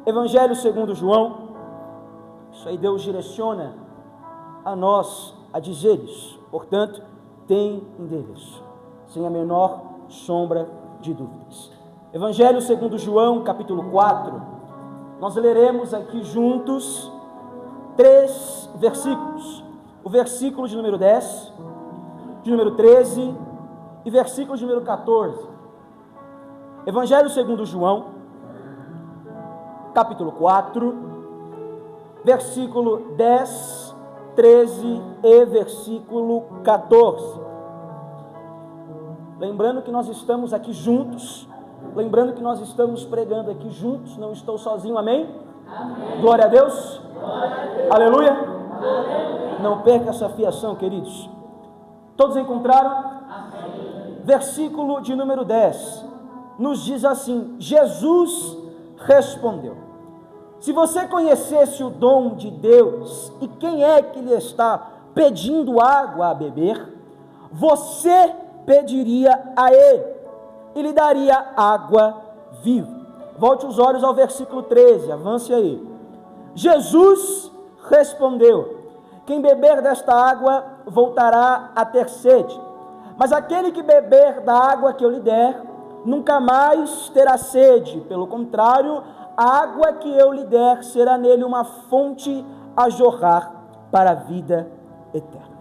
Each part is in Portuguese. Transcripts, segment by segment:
Evangelho segundo João. Isso aí Deus direciona a nós a dizer isso. Portanto, tem deles, sem a menor sombra de dúvidas. Evangelho segundo João, capítulo 4. Nós leremos aqui juntos 3 versículos. O versículo de número 10, de número 13 e versículo de número 14. Evangelho segundo João, capítulo 4, versículo 10, 13 e versículo 14. Lembrando que nós estamos aqui juntos, lembrando que nós estamos pregando aqui juntos, não estou sozinho, amém? Amém. Glória a Deus. Glória a Deus. Aleluia. Aleluia. Não perca essa fiação, queridos. Todos encontraram? Amém. Versículo de número 10 nos diz assim: Jesus respondeu: se você conhecesse o dom de Deus e quem é que lhe está pedindo água a beber, você pediria a ele e lhe daria água viva. Volte os olhos ao versículo 13, avance aí. Jesus respondeu: quem beber desta água voltará a ter sede, mas aquele que beber da água que eu lhe der nunca mais terá sede. Pelo contrário, a água que eu lhe der será nele uma fonte a jorrar para a vida eterna.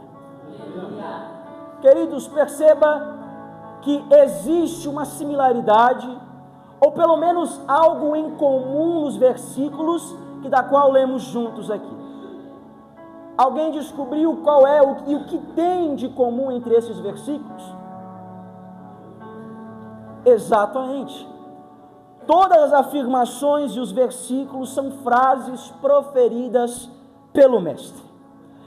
Queridos, perceba que existe uma similaridade, ou pelo menos algo em comum nos versículos da qual lemos juntos aqui. Alguém descobriu qual é o que tem de comum entre esses versículos? Exatamente. Todas as afirmações e os versículos são frases proferidas pelo Mestre.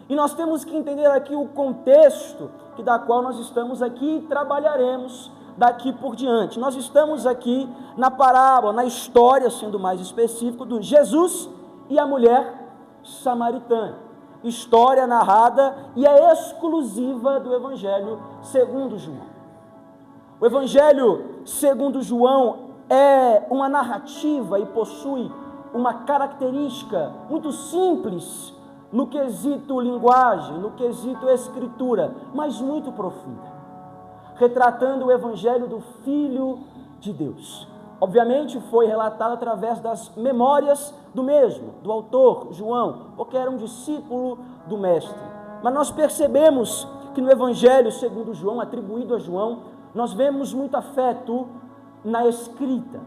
E nós temos que entender aqui o contexto da qual nós estamos aqui e trabalharemos daqui por diante. Nós estamos aqui na parábola, na história, sendo mais específico, do Jesus e a mulher samaritana. História narrada e é exclusiva do Evangelho segundo João. O Evangelho segundo João é uma narrativa e possui uma característica muito simples no quesito linguagem, no quesito escritura, mas muito profunda, retratando o Evangelho do Filho de Deus. Obviamente foi relatado através das memórias do mesmo, do autor João, porque era um discípulo do Mestre. Mas nós percebemos que no Evangelho segundo João, atribuído a João, nós vemos muito afeto na escrita,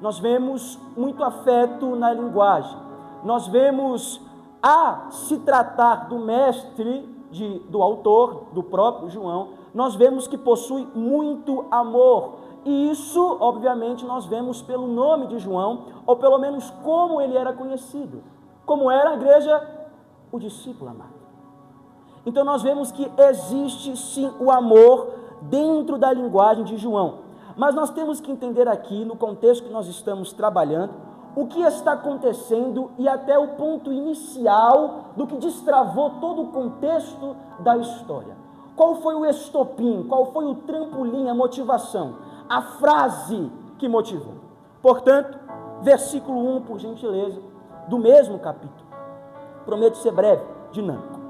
nós vemos muito afeto na linguagem, nós vemos, a se tratar do mestre, do autor, do próprio João, nós vemos que possui muito amor, e isso, obviamente, nós vemos pelo nome de João, ou pelo menos como ele era conhecido, como era a igreja, o discípulo amado. Então nós vemos que existe sim o amor dentro da linguagem de João, mas nós temos que entender aqui, no contexto que nós estamos trabalhando, o que está acontecendo e até o ponto inicial do que destravou todo o contexto da história. Qual foi o estopim, qual foi o trampolim, a motivação, a frase que motivou? Portanto, versículo 1, por gentileza, do mesmo capítulo. Prometo ser breve, dinâmico.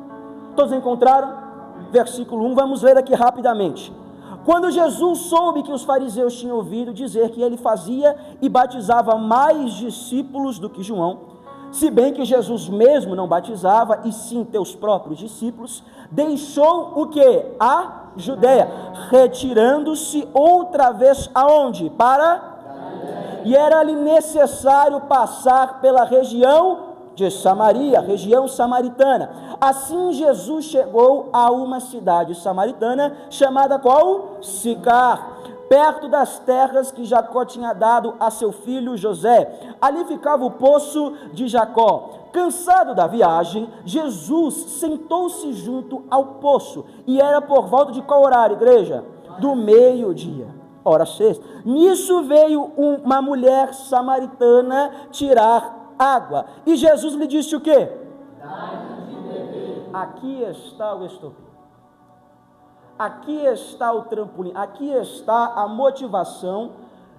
Todos encontraram? Versículo 1, vamos ler aqui rapidamente. Quando Jesus soube que os fariseus tinham ouvido dizer que ele fazia e batizava mais discípulos do que João, se bem que Jesus mesmo não batizava, e sim teus próprios discípulos, deixou o quê? A Judeia, retirando-se outra vez aonde? Para? E era-lhe necessário passar pela região de Samaria, região samaritana. Assim Jesus chegou a uma cidade samaritana chamada qual? Sicar, perto das terras que Jacó tinha dado a seu filho José. Ali ficava o poço de Jacó. Cansado da viagem, Jesus sentou-se junto ao poço, e era por volta de qual horário, igreja? Do meio-dia, hora sexta. Nisso veio uma mulher samaritana tirar água, e Jesus lhe disse o quê? Aqui está o estopim, aqui está o trampolim, aqui está a motivação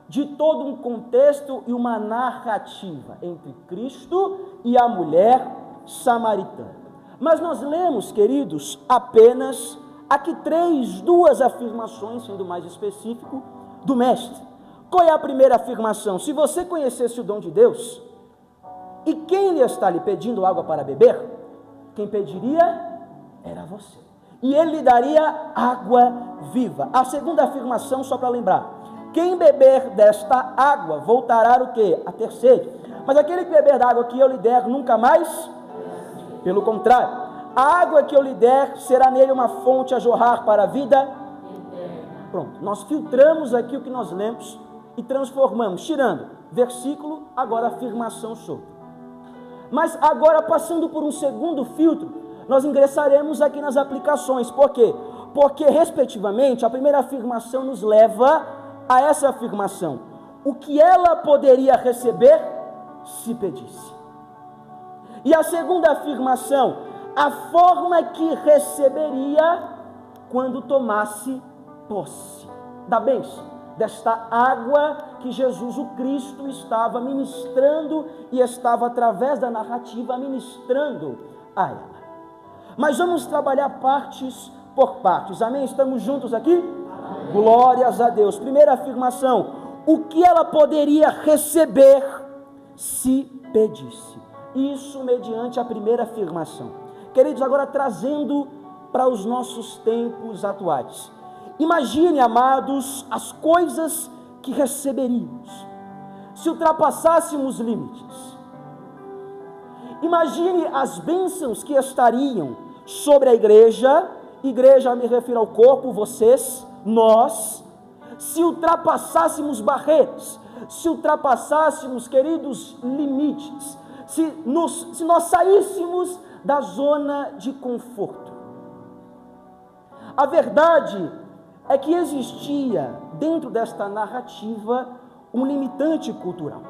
de todo um contexto e uma narrativa entre Cristo e a mulher samaritana. Mas nós lemos, queridos, apenas aqui duas afirmações, sendo mais específico, do Mestre. Qual é a primeira afirmação? Se você conhecesse o dom de Deus, e quem lhe está lhe pedindo água para beber, quem pediria era você. E ele lhe daria água viva. A segunda afirmação, só para lembrar, quem beber desta água voltará o quê? A ter sede. Mas aquele que beber da água que eu lhe der nunca mais, pelo contrário, a água que eu lhe der será nele uma fonte a jorrar para a vida. Pronto, nós filtramos aqui o que nós lemos e transformamos, tirando versículo, agora afirmação solta. Mas agora, passando por um segundo filtro, nós ingressaremos aqui nas aplicações. Por quê? Porque, respectivamente, a primeira afirmação nos leva a essa afirmação: o que ela poderia receber se pedisse. E a segunda afirmação, a forma que receberia quando tomasse posse da bênção, desta água que Jesus o Cristo estava ministrando e estava através da narrativa ministrando a ela. Mas vamos trabalhar partes por partes, amém? Estamos juntos aqui? Amém. Glórias a Deus. Primeira afirmação, o que ela poderia receber se pedisse. Isso mediante a primeira afirmação. Queridos, agora trazendo para os nossos tempos atuais. Imagine, amados, as coisas que receberíamos se ultrapassássemos limites. Imagine as bênçãos que estariam sobre a igreja me refiro ao corpo, vocês, nós, se ultrapassássemos barreiras, se ultrapassássemos, queridos, limites, se nós saíssemos da zona de conforto. A verdade é que existia dentro desta narrativa um limitante cultural,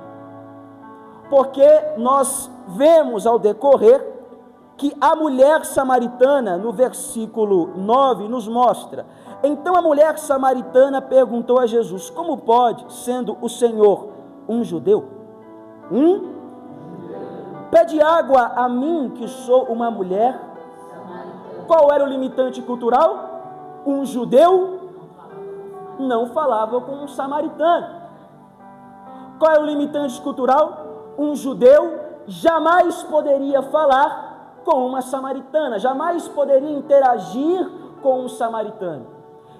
porque nós vemos ao decorrer que a mulher samaritana, no versículo 9, nos mostra: então a mulher samaritana perguntou a Jesus, como pode, sendo o Senhor um judeu, pede água a mim que sou uma mulher? Qual era o limitante cultural? Um judeu não falava com um samaritano. Qual é o limitante cultural? Um judeu jamais poderia falar com uma samaritana, jamais poderia interagir com um samaritano.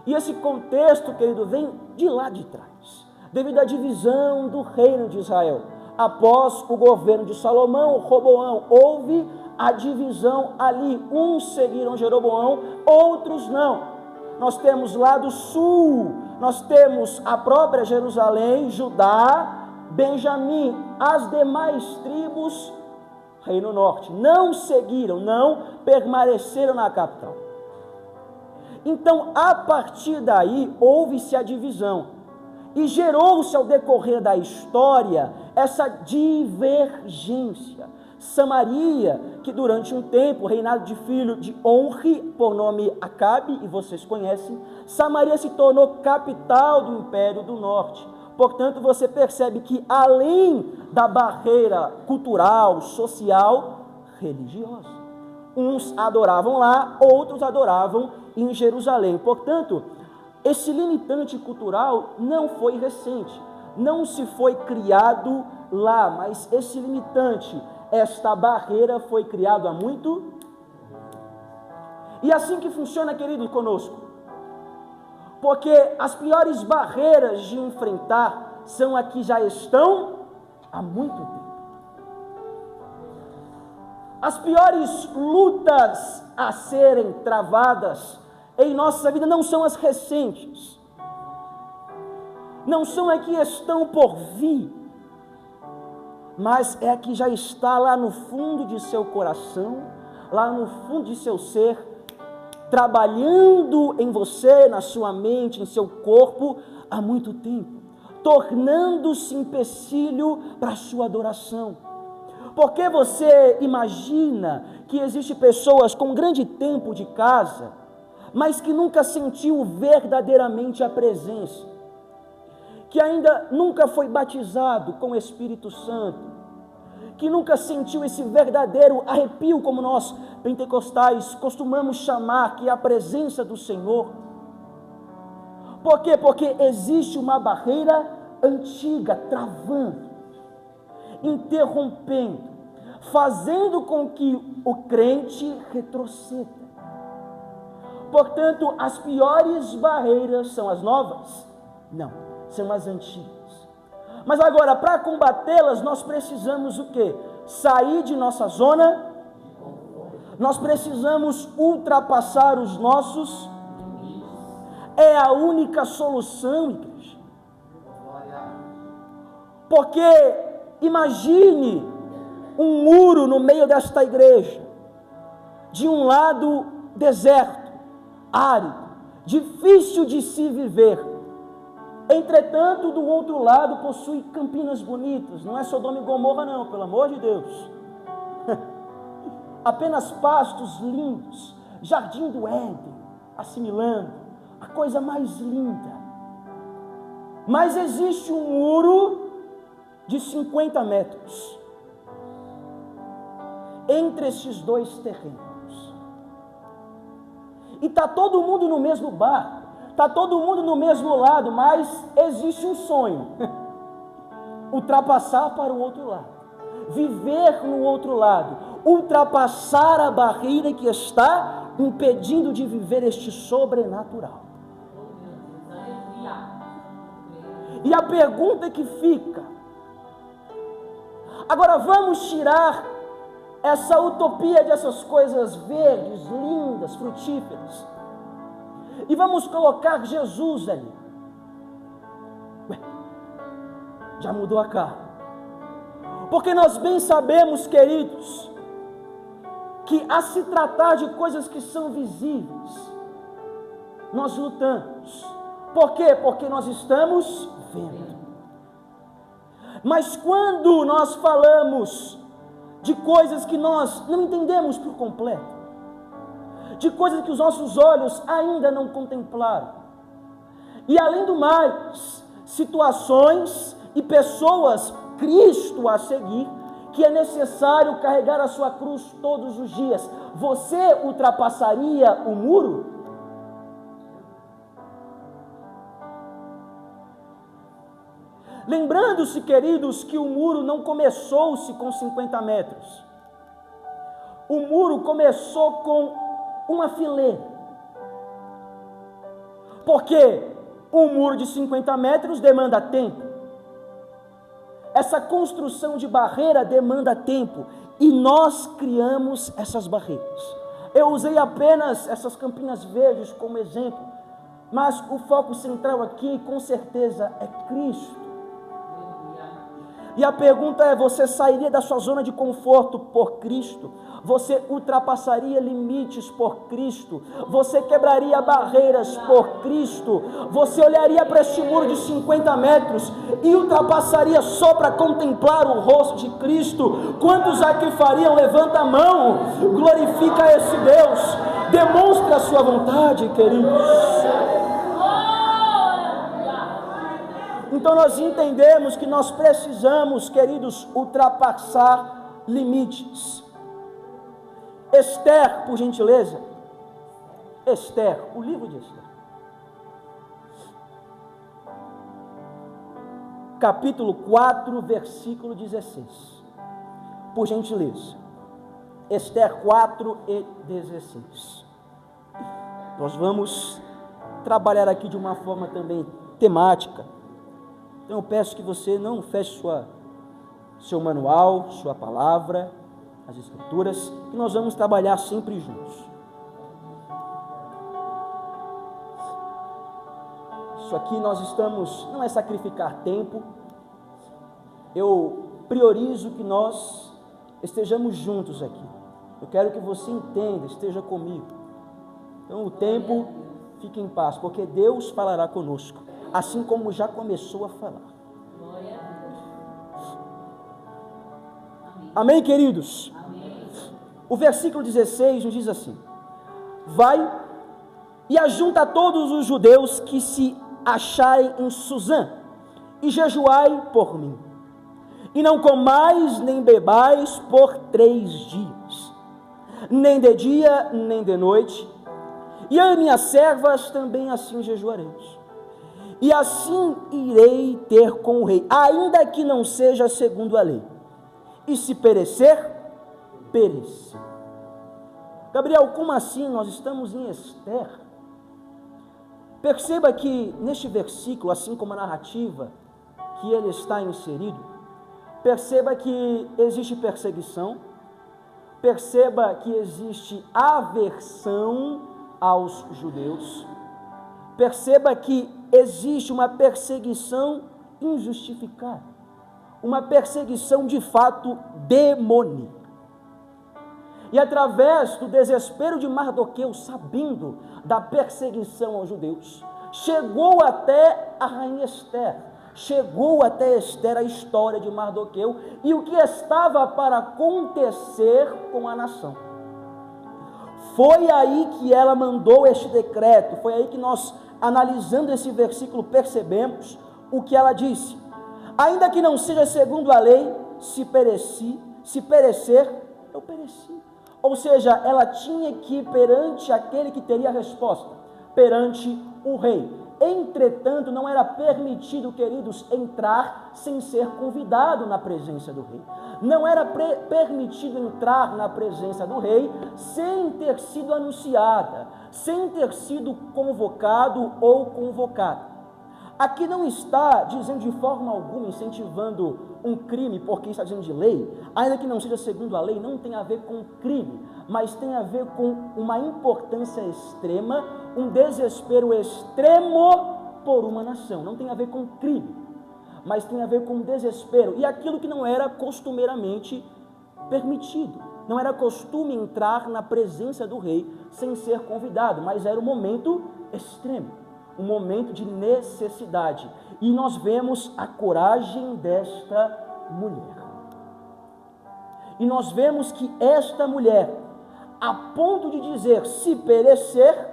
E esse contexto, querido, vem de lá de trás, devido à divisão do reino de Israel. Após o governo de Salomão, Roboão, houve a divisão ali. Uns seguiram Jeroboão, outros não. Nós temos lá do sul, nós temos a própria Jerusalém, Judá, Benjamim, as demais tribos, Reino Norte, não seguiram, não permaneceram na capital. Então, a partir daí, houve-se a divisão, e gerou-se ao decorrer da história essa divergência. Samaria, que durante um tempo, reinado de filho de Onri, por nome Acabe, e vocês conhecem, Samaria se tornou capital do Império do Norte. Portanto, você percebe que além da barreira cultural, social, religiosa, uns adoravam lá, outros adoravam em Jerusalém. Portanto, esse limitante cultural não foi recente, não se foi criado lá, mas esse limitante, esta barreira foi criada há muito. E assim que funciona, querido, conosco. Porque as piores barreiras de enfrentar são as que já estão há muito tempo. As piores lutas a serem travadas em nossa vida não são as recentes, não são as que estão por vir, mas é a que já está lá no fundo de seu coração, lá no fundo de seu ser, trabalhando em você, na sua mente, em seu corpo, há muito tempo, tornando-se empecilho para a sua adoração. Porque você imagina que existe pessoas com grande tempo de casa, mas que nunca sentiu verdadeiramente a presença, que ainda nunca foi batizado com o Espírito Santo, que nunca sentiu esse verdadeiro arrepio, como nós pentecostais costumamos chamar, que é a presença do Senhor. Por quê? Porque existe uma barreira antiga travando, interrompendo, fazendo com que o crente retroceda. Portanto, as piores barreiras são as novas? Não, são as antigas. Mas agora, para combatê-las, nós precisamos o quê? Sair de nossa zona, nós precisamos ultrapassar os nossos. É a única solução, igreja. Porque imagine um muro no meio desta igreja, de um lado deserto, árido, difícil de se viver. Entretanto, do outro lado possui campinas bonitas, não é Sodoma e Gomorra não, pelo amor de Deus. Apenas pastos lindos, jardim do Éden, assimilando, a coisa mais linda. Mas existe um muro de 50 metros entre esses dois terrenos. E está todo mundo no mesmo barco, está todo mundo no mesmo lado, mas existe um sonho: ultrapassar para o outro lado, viver no outro lado, ultrapassar a barreira que está impedindo de viver este sobrenatural. E a pergunta que fica: agora vamos tirar essa utopia dessas coisas verdes, lindas, frutíferas, e vamos colocar Jesus ali. Ué, já mudou a cara. Porque nós bem sabemos, queridos, que a se tratar de coisas que são visíveis, nós lutamos. Por quê? Porque nós estamos vendo. Mas quando nós falamos de coisas que nós não entendemos por completo, de coisas que os nossos olhos ainda não contemplaram, e além do mais, situações e pessoas, Cristo a seguir, que é necessário carregar a sua cruz todos os dias, você ultrapassaria o muro? Lembrando-se, queridos, que o muro não começou-se com 50 metros. O muro começou com uma fileira. Porque um muro de 50 metros demanda tempo. Essa construção de barreira demanda tempo. E nós criamos essas barreiras. Eu usei apenas essas campinas verdes como exemplo. Mas o foco central aqui, com certeza, é Cristo. E a pergunta é: você sairia da sua zona de conforto por Cristo? Você ultrapassaria limites por Cristo? Você quebraria barreiras por Cristo? Você olharia para este muro de 50 metros e ultrapassaria só para contemplar o rosto de Cristo? Quantos aqui fariam? Levanta a mão, glorifica esse Deus, demonstra a sua vontade, queridos. Então nós entendemos que nós precisamos, queridos, ultrapassar limites. Esther, por gentileza. Esther, o livro de Esther. Capítulo 4, versículo 16. Por gentileza. Esther 4 e 16. Nós vamos trabalhar aqui de uma forma também temática. Então eu peço que você não feche seu manual, sua palavra, as escrituras, que nós vamos trabalhar sempre juntos. Isso aqui nós estamos, não é sacrificar tempo, eu priorizo que nós estejamos juntos aqui. Eu quero que você entenda, esteja comigo. Então o tempo, fique em paz, porque Deus falará conosco, assim como já começou a falar. Amém, queridos? Amém. O versículo 16 nos diz assim: vai e ajunta todos os judeus que se acharem em Suzã, e jejuai por mim, e não comais nem bebais por 3 dias, nem de dia, nem de noite, e eu e minhas servas também assim jejuaremos. E assim irei ter com o rei, ainda que não seja segundo a lei. E se perecer, perecer. Gabriel, como assim? Nós estamos em Esther. Perceba que neste versículo, assim como a narrativa que ele está inserido, perceba que existe perseguição, perceba que existe aversão aos judeus, perceba que existe uma perseguição injustificada, uma perseguição de fato demoníaca. E através do desespero de Mardoqueu, sabendo da perseguição aos judeus, chegou até a rainha Esther, chegou até Esther a história de Mardoqueu e o que estava para acontecer com a nação. Foi aí que ela mandou este decreto, foi aí que nós, analisando esse versículo, percebemos o que ela disse: ainda que não seja segundo a lei, se perecer, eu pereci. Ou seja, ela tinha que ir perante aquele que teria a resposta, perante o rei. Entretanto, não era permitido, queridos, entrar sem ser convidado na presença do rei. Não era permitido entrar na presença do rei sem ter sido anunciada, sem ter sido convocado ou convocada. Aqui não está dizendo de forma alguma, incentivando um crime, porque está dizendo de lei, ainda que não seja segundo a lei, não tem a ver com crime, mas tem a ver com uma importância extrema, um desespero extremo por uma nação. Não tem a ver com crime, mas tem a ver com desespero, e aquilo que não era costumeiramente permitido. Não era costume entrar na presença do rei sem ser convidado, mas era um momento extremo, um momento de necessidade. E nós vemos a coragem desta mulher. E nós vemos que esta mulher, a ponto de dizer: se perecer,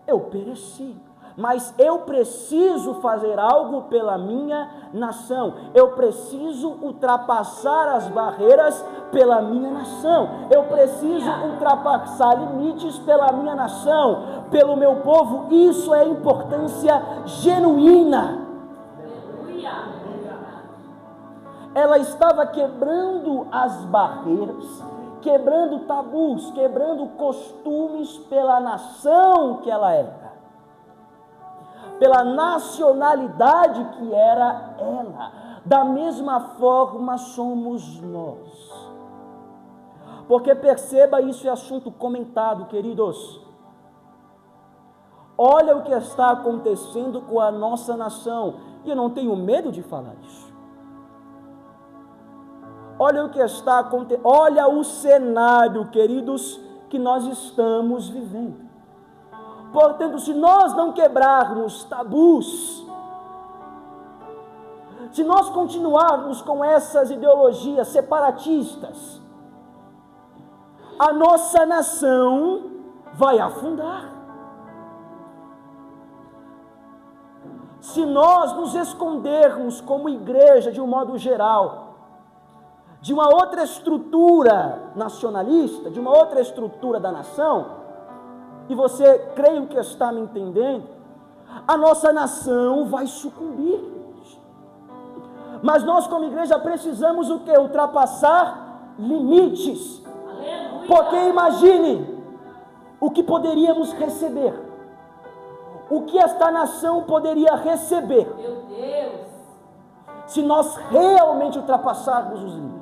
eu pereci, mas eu preciso fazer algo pela minha nação, eu preciso ultrapassar as barreiras pela minha nação, eu preciso ultrapassar limites pela minha nação, pelo meu povo. Isso é importância genuína. Ela estava quebrando as barreiras, quebrando tabus, quebrando costumes pela nação que ela era, pela nacionalidade que era ela. Da mesma forma somos nós. Porque perceba, isso é assunto comentado, queridos. Olha o que está acontecendo com a nossa nação, e eu não tenho medo de falar isso. Olha o que está acontecendo, olha o cenário, queridos, que nós estamos vivendo. Portanto, se nós não quebrarmos tabus, se nós continuarmos com essas ideologias separatistas, a nossa nação vai afundar. Se nós nos escondermos como igreja, de um modo geral, de uma outra estrutura nacionalista, de uma outra estrutura da nação, e você, creio que está me entendendo, a nossa nação vai sucumbir. Mas nós como igreja precisamos o quê? Ultrapassar limites. Aleluia. Porque imagine o que poderíamos receber, o que esta nação poderia receber, meu Deus, se nós realmente ultrapassarmos os limites.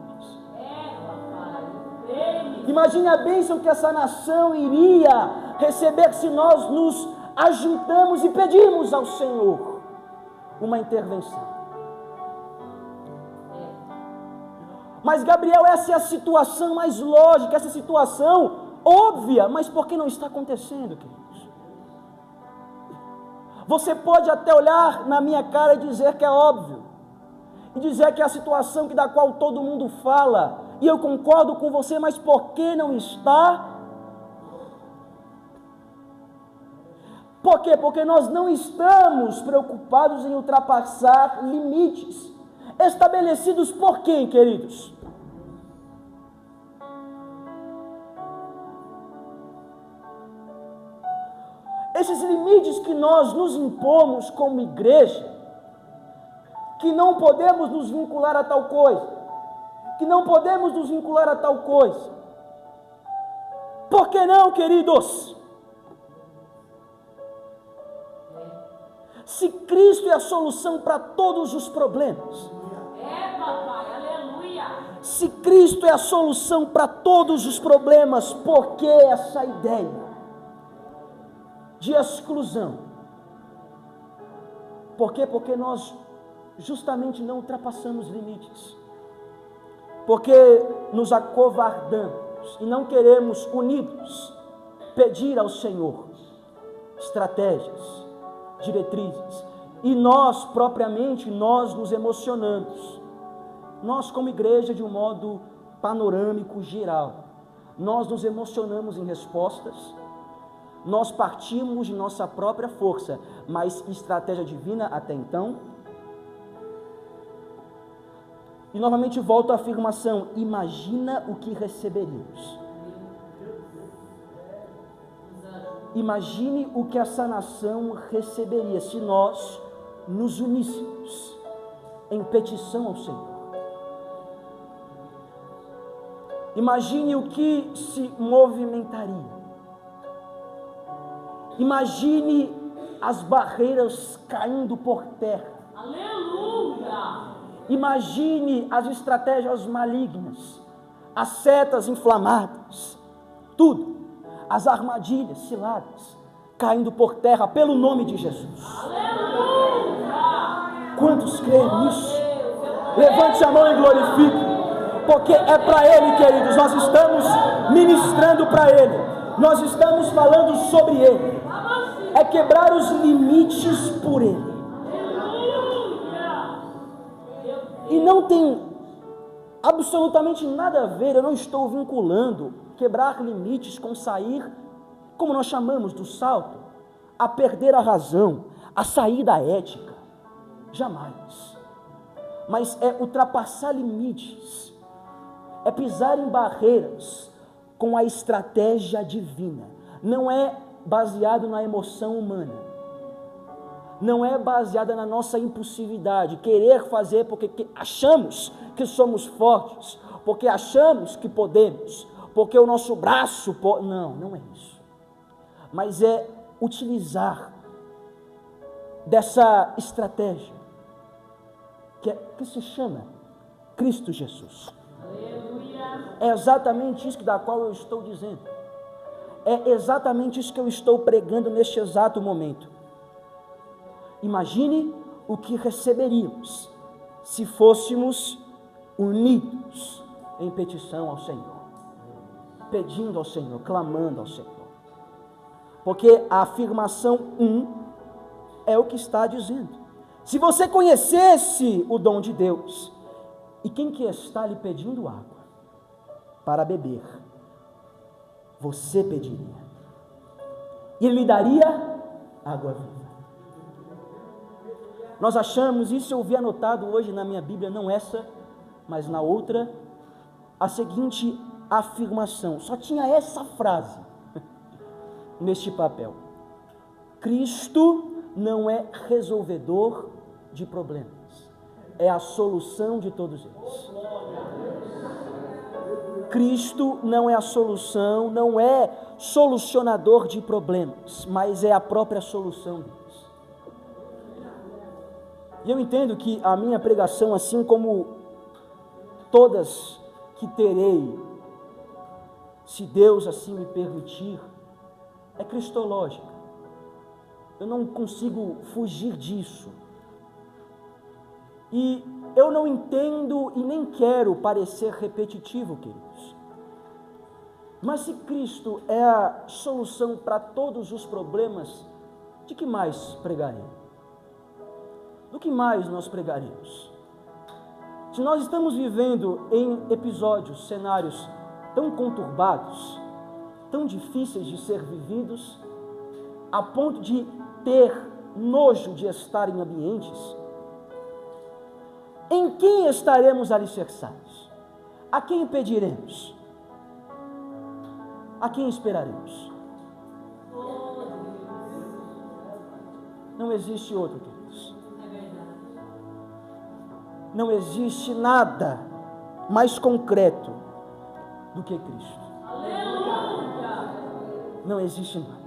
Imagine a bênção que essa nação iria receber se nós nos ajuntamos e pedimos ao Senhor uma intervenção. Mas Gabriel, essa é a situação mais lógica, essa situação óbvia, mas por que não está acontecendo, queridos? Você pode até olhar na minha cara e dizer que é óbvio, e dizer que é a situação da qual todo mundo fala, e eu concordo com você, mas por que não está? Por quê? Porque nós não estamos preocupados em ultrapassar limites estabelecidos por quem, queridos? Esses limites que nós nos impomos como igreja, que não podemos nos vincular a tal coisa, que não podemos nos vincular a tal coisa. Por que não, queridos? Se Cristo é a solução para todos os problemas. Papai, aleluia. Se Cristo é a solução para todos os problemas, por que essa ideia de exclusão? Por quê? Porque nós justamente não ultrapassamos limites. Porque nos acovardamos e não queremos, unidos, pedir ao Senhor estratégias, diretrizes. E nós, propriamente, nós nos emocionamos. Nós, como igreja, de um modo panorâmico, geral, nós nos emocionamos em respostas, nós partimos de nossa própria força, mas estratégia divina até então. E novamente volto à afirmação: imagina o que receberíamos. Imagine o que essa nação receberia se nós nos uníssemos em petição ao Senhor. Imagine o que se movimentaria. Imagine as barreiras caindo por terra. Aleluia! Imagine as estratégias malignas, as setas inflamadas, tudo, as armadilhas, ciladas, caindo por terra pelo nome de Jesus. Aleluia! Quantos creem nisso? Levante a mão e glorifique, porque é para Ele, queridos, nós estamos ministrando para Ele, nós estamos falando sobre Ele, é quebrar os limites por Ele. E não tem absolutamente nada a ver, eu não estou vinculando quebrar limites com sair, como nós chamamos do salto, a perder a razão, a sair da ética, jamais. Mas é ultrapassar limites, é pisar em barreiras com a estratégia divina. Não é baseado na emoção humana, não é baseada na nossa impulsividade, querer fazer porque achamos que somos fortes, porque achamos que podemos, porque o nosso braço pode. Não é isso. Mas é utilizar dessa estratégia que se chama Cristo Jesus. Aleluia. É exatamente isso da qual eu estou dizendo. É exatamente isso que eu estou pregando neste exato momento. Imagine o que receberíamos se fôssemos unidos em petição ao Senhor, pedindo ao Senhor, clamando ao Senhor. Porque a afirmação 1 é o que está dizendo. Se você conhecesse o dom de Deus, e quem que está lhe pedindo água para beber, você pediria, e Ele lhe daria água viva. Nós achamos, isso eu vi anotado hoje na minha Bíblia, não essa, mas na outra, a seguinte afirmação, só tinha essa frase neste papel: Cristo não é resolvedor de problemas, é a solução de todos eles. Cristo não é a solução, não é solucionador de problemas, mas é a própria solução deles. E eu entendo que a minha pregação, assim como todas que terei, se Deus assim me permitir, é cristológica. Eu não consigo fugir disso. E eu não entendo e nem quero parecer repetitivo, queridos. Mas se Cristo é a solução para todos os problemas, de que mais pregarei? Do que mais nós pregaremos? Se nós estamos vivendo em episódios, cenários tão conturbados, tão difíceis de ser vividos, a ponto de ter nojo de estar em ambientes, em quem estaremos alicerçados? A quem pediremos? A quem esperaremos? Não existe outro, queridos. Não existe nada mais concreto do que Cristo. Não existe nada.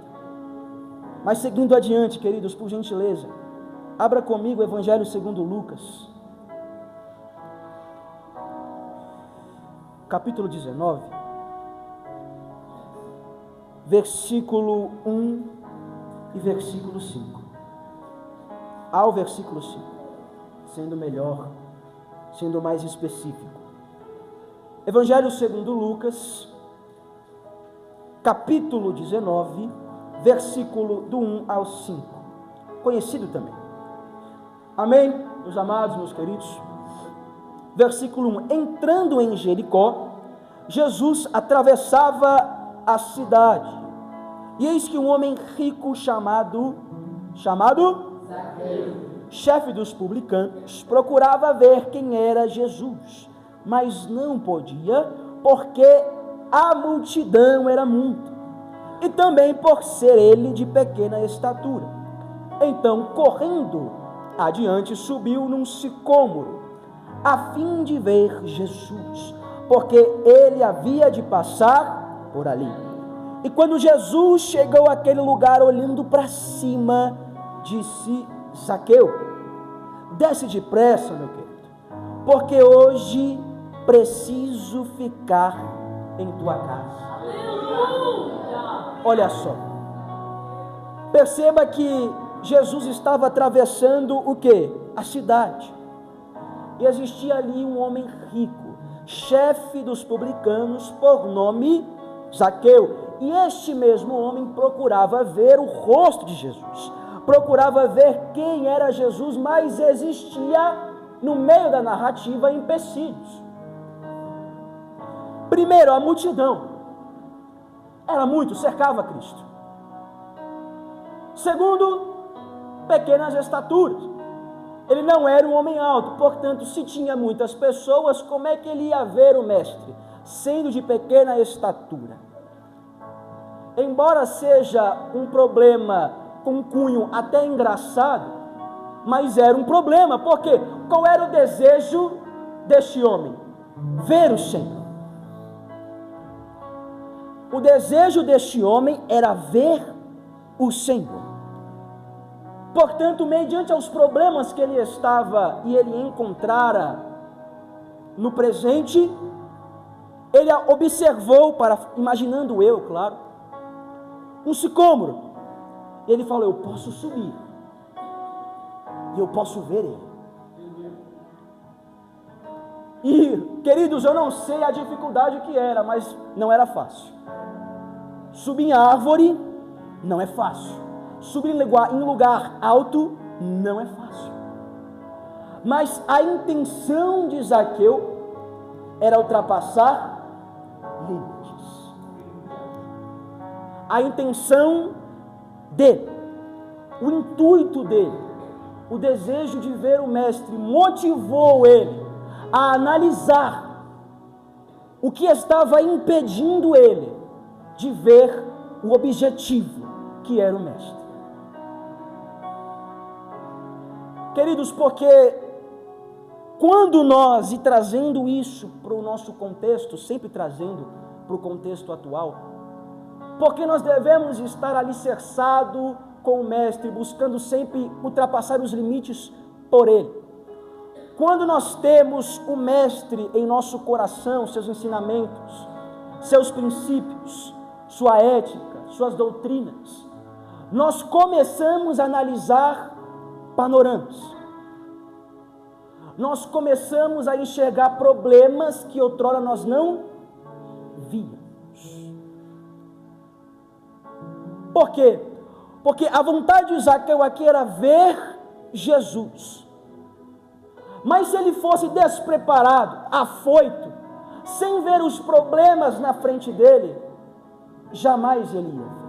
Mas seguindo adiante, queridos, por gentileza, abra comigo o Evangelho segundo Lucas, capítulo 19, versículo 1 e versículo 5. Ao versículo 5, sendo melhor, sendo mais específico. Evangelho segundo Lucas, capítulo 19, versículo do 1 ao 5. Conhecido também. Amém, meus amados, meus queridos. Versículo 1. Entrando em Jericó, Jesus atravessava a cidade. E eis que um homem rico chamado chefe dos publicanos, procurava ver quem era Jesus, mas não podia, porque a multidão era muita, e também por ser ele de pequena estatura. Então, correndo adiante, subiu num sicômoro, a fim de ver Jesus, porque ele havia de passar por ali. E quando Jesus chegou àquele lugar, olhando para cima, disse: Zaqueu, desce depressa, meu querido, porque hoje preciso ficar em tua casa. Olha só, perceba que Jesus estava atravessando o quê? A cidade. E existia ali um homem rico, chefe dos publicanos, por nome Zaqueu. E este mesmo homem procurava ver o rosto de Jesus, procurava ver quem era Jesus, mas existia no meio da narrativa empecilhos. Primeiro, a multidão era muito, cercava Cristo. Segundo, pequenas estaturas. Ele não era um homem alto, portanto, se tinha muitas pessoas, como é que ele ia ver o mestre, sendo de pequena estatura? Embora seja um problema com cunho até engraçado, mas era um problema, porque qual era o desejo deste homem? Ver o Senhor. O desejo deste homem era ver o Senhor. Portanto, mediante aos problemas que ele estava e ele encontrara no presente, ele observou, imaginando eu, claro, um sicômoro. E ele falou: eu posso subir e eu posso ver ele. E, queridos, eu não sei a dificuldade que era, mas não era fácil. Subir em árvore não é fácil. Subir em lugar alto não é fácil. Mas a intenção de Zaqueu era ultrapassar limites. A intenção dele, o intuito dele, o desejo de ver o mestre motivou ele a analisar o que estava impedindo ele de ver o objetivo, que era o mestre. Queridos, porque quando nós, e trazendo isso para o nosso contexto, sempre trazendo para o contexto atual, porque nós devemos estar alicerçados com o mestre, buscando sempre ultrapassar os limites por ele. Quando nós temos o mestre em nosso coração, seus ensinamentos, seus princípios, sua ética, suas doutrinas, nós começamos a analisar panoramas. Nós começamos a enxergar problemas que outrora nós não víamos. Por quê? Porque a vontade de Zaqueu aqui era ver Jesus. Mas se ele fosse despreparado, afoito, sem ver os problemas na frente dele, jamais ele ia ver.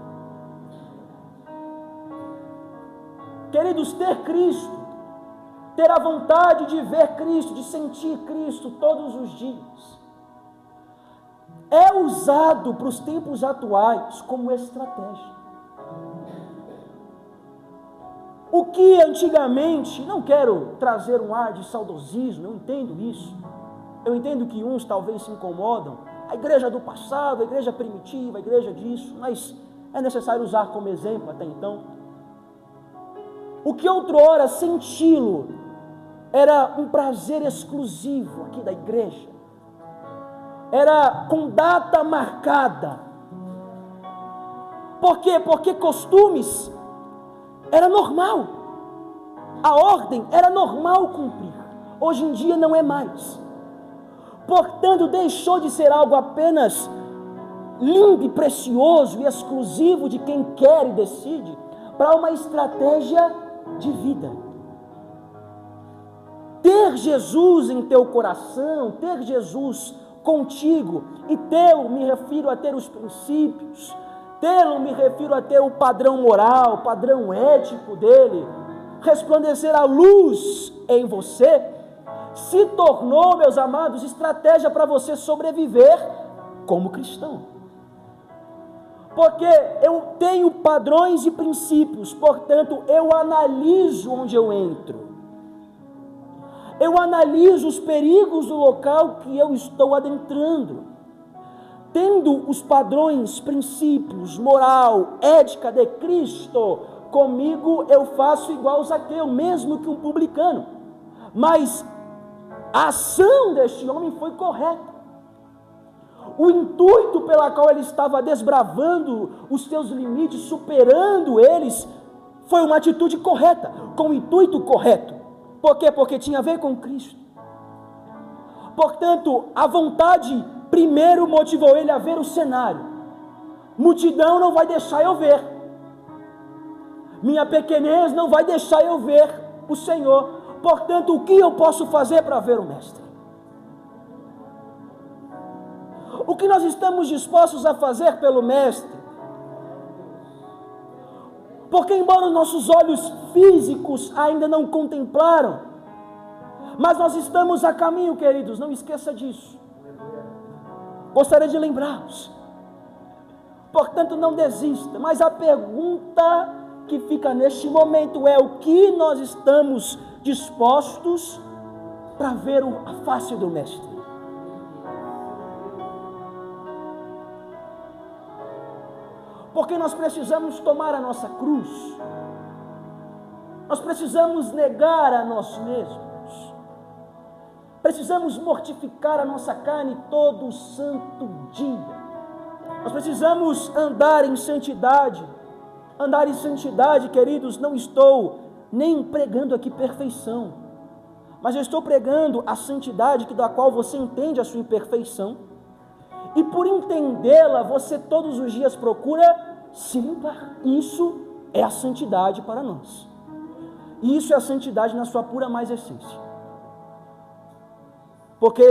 Queridos, ter Cristo, ter a vontade de ver Cristo, de sentir Cristo todos os dias, é usado para os tempos atuais como estratégia. O que antigamente, não quero trazer um ar de saudosismo, eu entendo isso, eu entendo que uns talvez se incomodam, a igreja do passado, a igreja primitiva, a igreja disso, mas é necessário usar como exemplo até então. O que outrora senti-lo era um prazer exclusivo aqui da igreja, era com data marcada. Por quê? Porque costumes era normal, a ordem era normal cumprir, hoje em dia não é mais. Portanto, deixou de ser algo apenas lindo e precioso e exclusivo de quem quer e decide, para uma estratégia de vida. Ter Jesus em teu coração, ter Jesus contigo, e tê-lo, me refiro a ter os princípios, tê-lo, me refiro a ter o padrão moral, o padrão ético dele, resplandecer a luz em você, se tornou, meus amados, estratégia para você sobreviver como cristão. Porque eu tenho padrões e princípios, portanto, eu analiso onde eu entro. Eu analiso os perigos do local que eu estou adentrando. Tendo os padrões, princípios, moral, ética de Cristo comigo, eu faço igual Zaqueu, mesmo que um publicano. Mas a ação deste homem foi correta. O intuito pela qual ele estava desbravando os seus limites, superando eles, foi uma atitude correta, com o intuito correto. Por quê? Porque tinha a ver com Cristo. Portanto, a vontade primeiro motivou ele a ver o cenário. Multidão não vai deixar eu ver. Minha pequenez não vai deixar eu ver o Senhor. Portanto, o que eu posso fazer para ver o Mestre? O que nós estamos dispostos a fazer pelo Mestre? Porque embora os nossos olhos físicos ainda não contemplaram, mas nós estamos a caminho, queridos, não esqueça disso. Gostaria de lembrá-los. Portanto, não desista. Mas a pergunta que fica neste momento é: o que nós estamos dispostos para ver a face do Mestre? Porque nós precisamos tomar a nossa cruz, nós precisamos negar a nós mesmos, precisamos mortificar a nossa carne todo santo dia, nós precisamos andar em santidade. Andar em santidade, queridos, não estou nem pregando aqui perfeição, mas eu estou pregando a santidade da qual você entende a sua imperfeição, e por entendê-la, você todos os dias procura se limpar. Isso é a santidade para nós. E isso é a santidade na sua pura mais essência. Porque,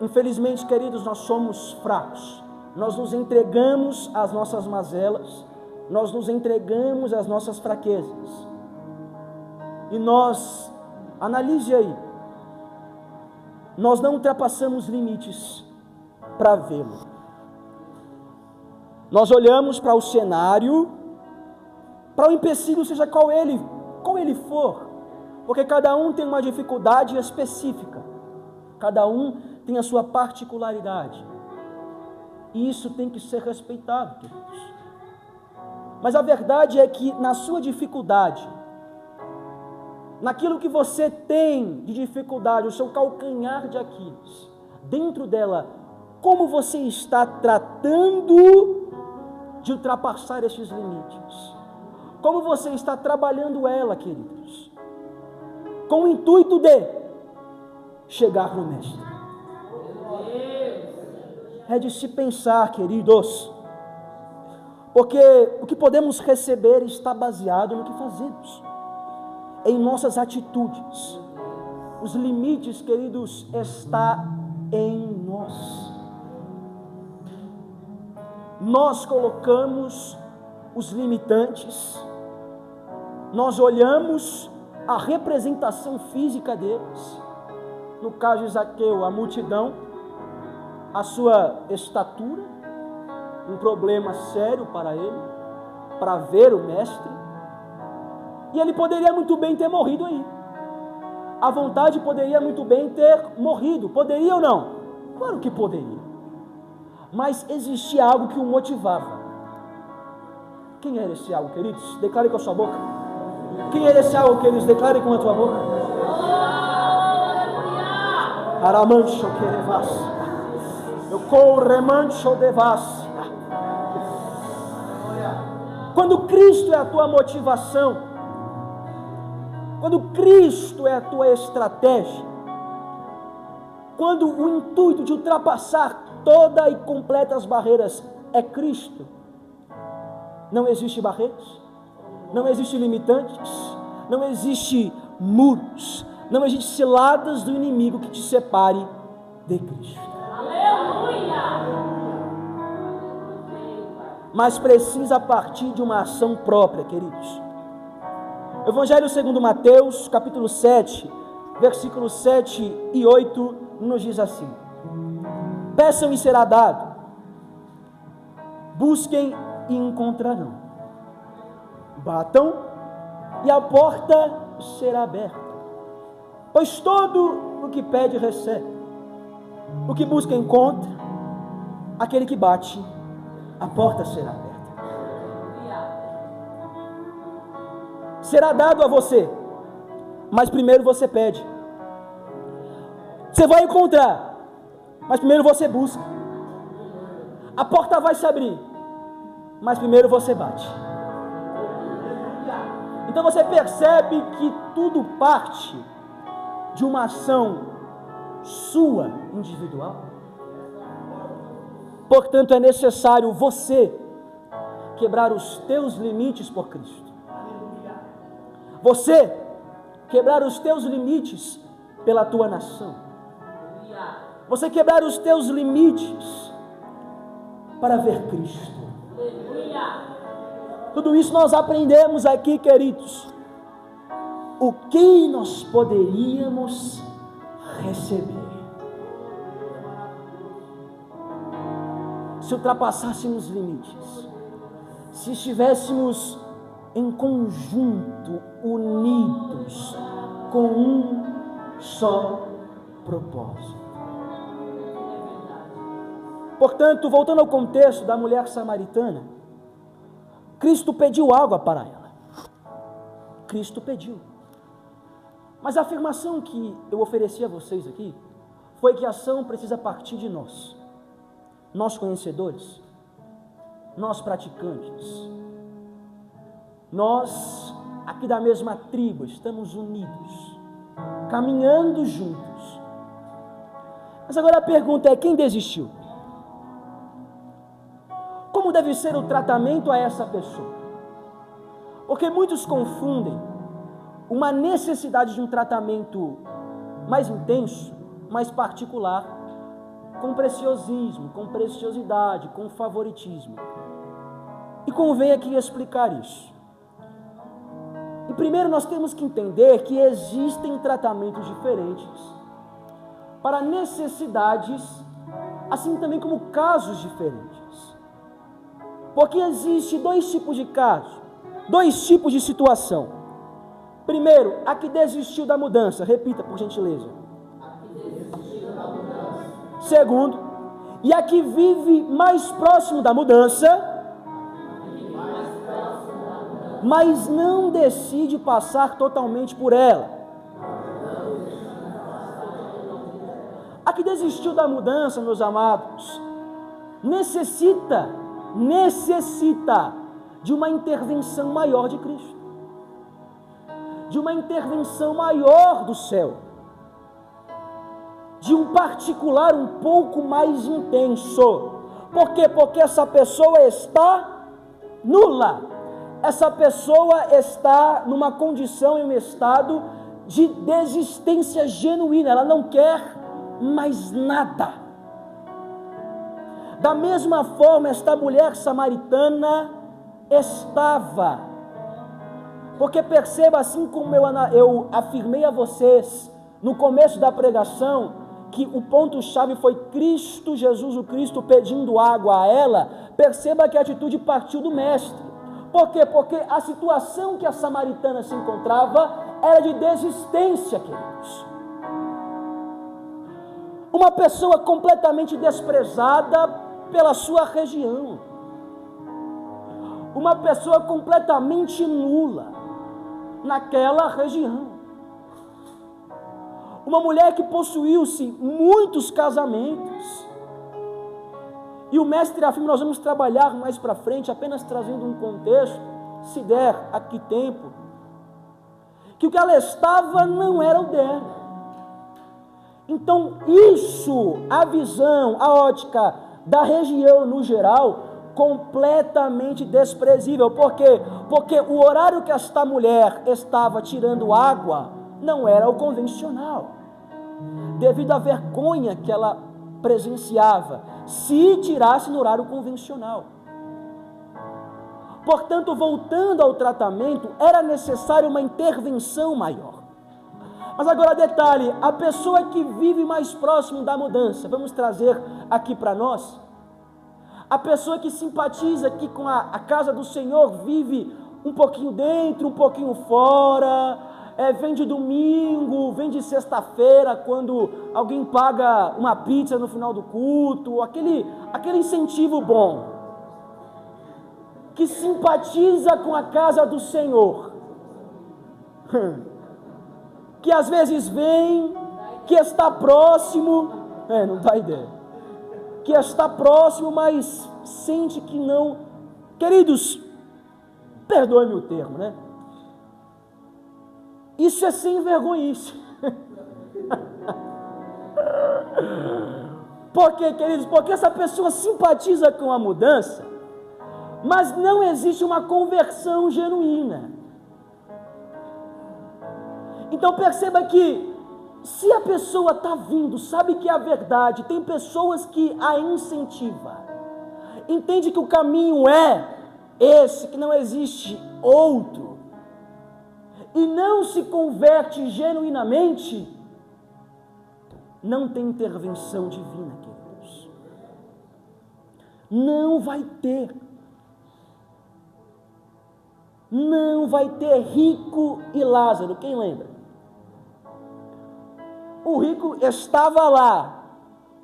infelizmente, queridos, nós somos fracos. Nós nos entregamos às nossas mazelas, nós nos entregamos às nossas fraquezas. E nós, analise aí, nós não ultrapassamos limites para vê-lo. Nós olhamos para o cenário, para o empecilho, seja qual ele for, porque cada um tem uma dificuldade específica, cada um tem a sua particularidade, e isso tem que ser respeitado, queridos. Mas a verdade é que na sua dificuldade, naquilo que você tem de dificuldade, o seu calcanhar de Aquiles, dentro dela, como você está tratando de ultrapassar esses limites? Como você está trabalhando ela, queridos? Com o intuito de chegar no Mestre. É de se pensar, queridos, porque o que podemos receber está baseado no que fazemos, em nossas atitudes. Os limites, queridos, está em nós. Nós colocamos os limitantes nós olhamos a representação física deles. No caso de Zaqueu, a multidão, a sua estatura, um problema sério para ele, para ver o mestre. E ele poderia muito bem ter morrido aí. A vontade poderia muito bem ter morrido. Poderia ou não? Claro que poderia. Mas existia algo que o motivava. Quem era esse algo, queridos? Declare com a sua boca. Quem era esse algo, queridos? Declare com a tua boca. Aramancho querevas. Eu corremancho devas. Quando Cristo é a tua motivação, quando Cristo é a tua estratégia, quando o intuito de ultrapassar toda e completa as barreiras é Cristo, não existe barreiras, não existe limitantes, não existe muros, não existe ciladas do inimigo que te separe de Cristo. Aleluia! Mas precisa partir de uma ação própria, queridos. Evangelho segundo Mateus, capítulo 7, versículos 7 e 8, nos diz assim: peçam e será dado, busquem e encontrarão, batam e a porta será aberta, pois todo o que pede recebe, o que busca encontra, aquele que bate, a porta será aberta. Será dado a você, mas primeiro você pede. Você vai encontrar, mas primeiro você busca. A porta vai se abrir, mas primeiro você bate. Então você percebe que tudo parte de uma ação sua, individual. Portanto, é necessário você quebrar os teus limites por Cristo. Você quebrar os teus limites pela tua nação. Você quebrar os teus limites para ver Cristo. Tudo isso nós aprendemos aqui, queridos. O que nós poderíamos receber se ultrapassássemos limites, se estivéssemos em conjunto, unidos, com um só propósito. Portanto, voltando ao contexto da mulher samaritana, Cristo pediu água para ela. Cristo pediu. Mas a afirmação que eu ofereci a vocês aqui foi que a ação precisa partir de nós. Nós conhecedores, nós praticantes, nós aqui da mesma tribo estamos unidos, caminhando juntos. Mas agora a pergunta é: quem desistiu? Como deve ser o tratamento a essa pessoa? Porque muitos confundem uma necessidade de um tratamento mais intenso, mais particular, com preciosismo, com preciosidade, com favoritismo. E convém aqui explicar isso. E primeiro nós temos que entender que existem tratamentos diferentes para necessidades, assim também como casos diferentes. Porque existe dois tipos de casos, dois tipos de situação. Primeiro, a que desistiu da mudança. Repita, por gentileza. Segundo, e a que vive mais próximo da mudança, mas não decide passar totalmente por ela. A que desistiu da mudança, meus amados, necessita de uma intervenção maior de Cristo, de uma intervenção maior do céu, de um particular um pouco mais intenso. Por quê? Porque essa pessoa está nula, essa pessoa está numa condição, em um estado de desistência genuína, ela não quer mais nada. Da mesma forma, esta mulher samaritana estava Porque perceba, assim como eu afirmei a vocês no começo da pregação, que o ponto-chave foi Cristo Jesus, o Cristo pedindo água a ela, perceba que a atitude partiu do Mestre. Por quê? Porque a situação que a samaritana se encontrava era de desistência, queridos. Uma pessoa completamente desprezada pela sua região. Uma pessoa completamente nula naquela região. Uma mulher que possuiu-se muitos casamentos. E o Mestre afirma, nós vamos trabalhar mais para frente, apenas trazendo um contexto, se der aqui tempo, que o que ela estava não era o dela. Então isso, a visão, a ótica da região no geral, completamente desprezível. Por quê? Porque o horário que esta mulher estava tirando água não era o convencional. Devido à vergonha que ela presenciava, se tirasse no horário convencional. Portanto, voltando ao tratamento, era necessária uma intervenção maior. Mas agora detalhe, a pessoa que vive mais próximo da mudança, vamos trazer aqui para nós, a pessoa que simpatiza aqui com a casa do Senhor, vive um pouquinho dentro, um pouquinho fora, vem de domingo, vem de sexta-feira, quando alguém paga uma pizza no final do culto, aquele incentivo bom, que simpatiza com a casa do Senhor, que às vezes vem, que está próximo, não dá ideia, que está próximo, mas sente que não, queridos, perdoe-me o termo, né? Isso é sem vergonhice. Por quê, queridos? Porque essa pessoa simpatiza com a mudança, mas não existe uma conversão genuína. Então perceba que, se a pessoa está vindo, sabe que é a verdade, tem pessoas que a incentivam, entende que o caminho é esse, que não existe outro, e não se converte genuinamente, não tem intervenção divina, queridos. Não vai ter. Não vai ter rico e Lázaro, quem lembra? O rico estava lá,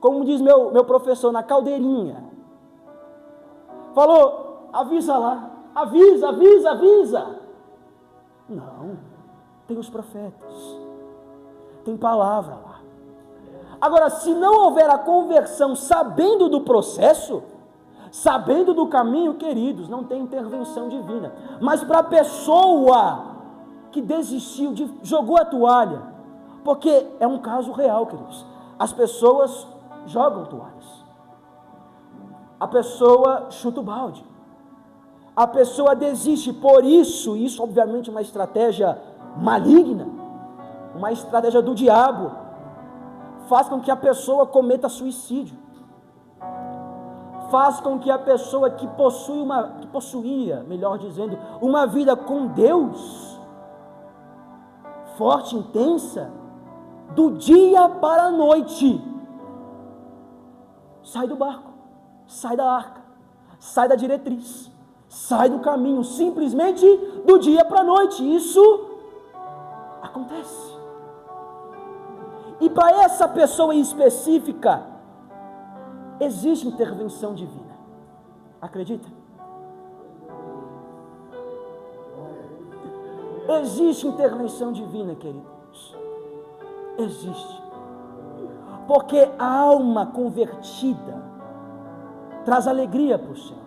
como diz meu professor, na caldeirinha. Falou, avisa lá, avisa. Não, tem os profetas, tem palavra lá. Agora, se não houver a conversão sabendo do processo, sabendo do caminho, queridos, não tem intervenção divina. Mas para a pessoa que desistiu, jogou a toalha, porque é um caso real, queridos, as pessoas jogam toalhas, a pessoa chuta o balde, a pessoa desiste. Por isso obviamente é uma estratégia maligna, uma estratégia do diabo, faz com que a pessoa cometa suicídio, faz com que a pessoa que possuía, melhor dizendo, uma vida com Deus, forte, intensa, do dia para a noite, sai do barco, sai da arca, sai da diretriz, sai do caminho, simplesmente do dia para a noite. Isso acontece. E para essa pessoa em específica, existe intervenção divina. Acredita? Existe intervenção divina, queridos. Existe. Porque a alma convertida traz alegria para o céu.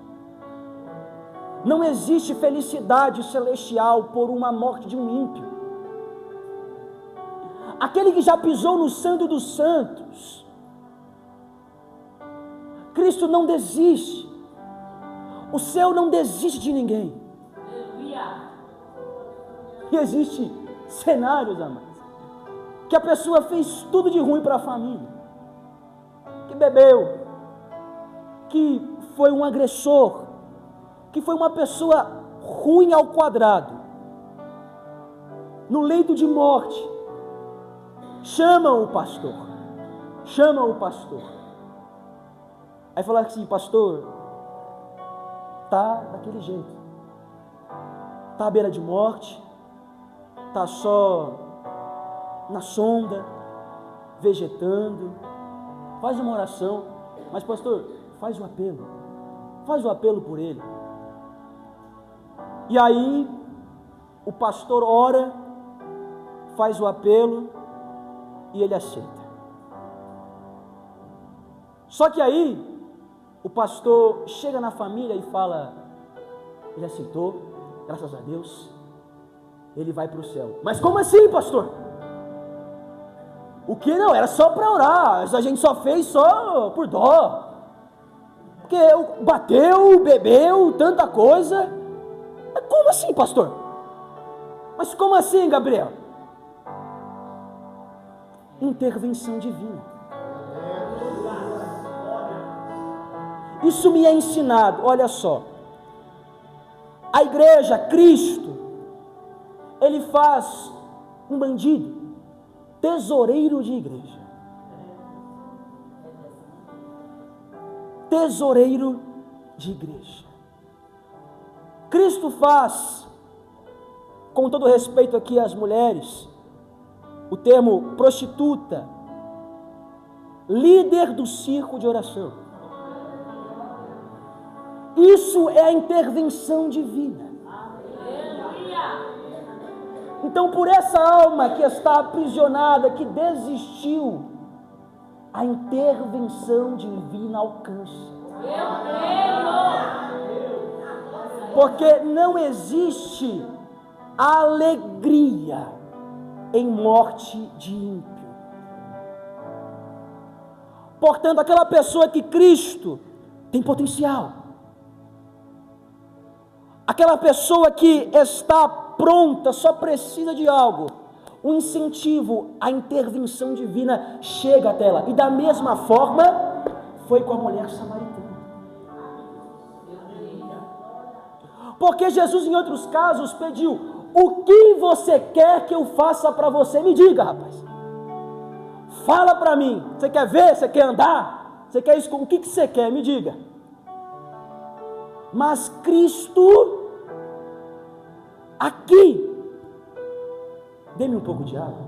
Não existe felicidade celestial por uma morte de um ímpio. Aquele que já pisou no Santo dos Santos, Cristo não desiste. O céu não desiste de ninguém. E existe cenários, amados, que a pessoa fez tudo de ruim para a família, que bebeu, que foi um agressor, que foi uma pessoa ruim ao quadrado, no leito de morte, chamam o pastor. Aí falaram assim: pastor, tá daquele jeito, tá à beira de morte, tá só na sonda, vegetando, faz uma oração, mas pastor, faz o apelo por ele. E aí o pastor ora, faz o apelo e ele aceita. Só que aí o pastor chega na família e fala: ele aceitou, graças a Deus, ele vai para o céu. Mas como assim, pastor? O que não? Era só para orar, a gente só fez só por dó, porque bateu, bebeu, tanta coisa. Mas como assim, pastor? Mas como assim, Gabriel? Intervenção divina. Isso me é ensinado, olha só. A igreja, Cristo, ele faz um bandido tesoureiro de igreja. Tesoureiro de igreja. Cristo faz, com todo respeito aqui às mulheres, o termo prostituta, líder do circo de oração. Isso é a intervenção divina. Então, por essa alma que está aprisionada, que desistiu, a intervenção divina alcança. Porque não existe alegria em morte de ímpio. Portanto, aquela pessoa que Cristo tem potencial, aquela pessoa que está pronta, só precisa de algo, um incentivo, a intervenção divina chega até ela. E da mesma forma, foi com a mulher samaritana. Porque Jesus, em outros casos, pediu: o que você quer que eu faça para você? Me diga, rapaz. Fala para mim. Você quer ver? Você quer andar? Você quer isso? O que você quer? Me diga. Mas Cristo, aqui, dê-me um pouco de água.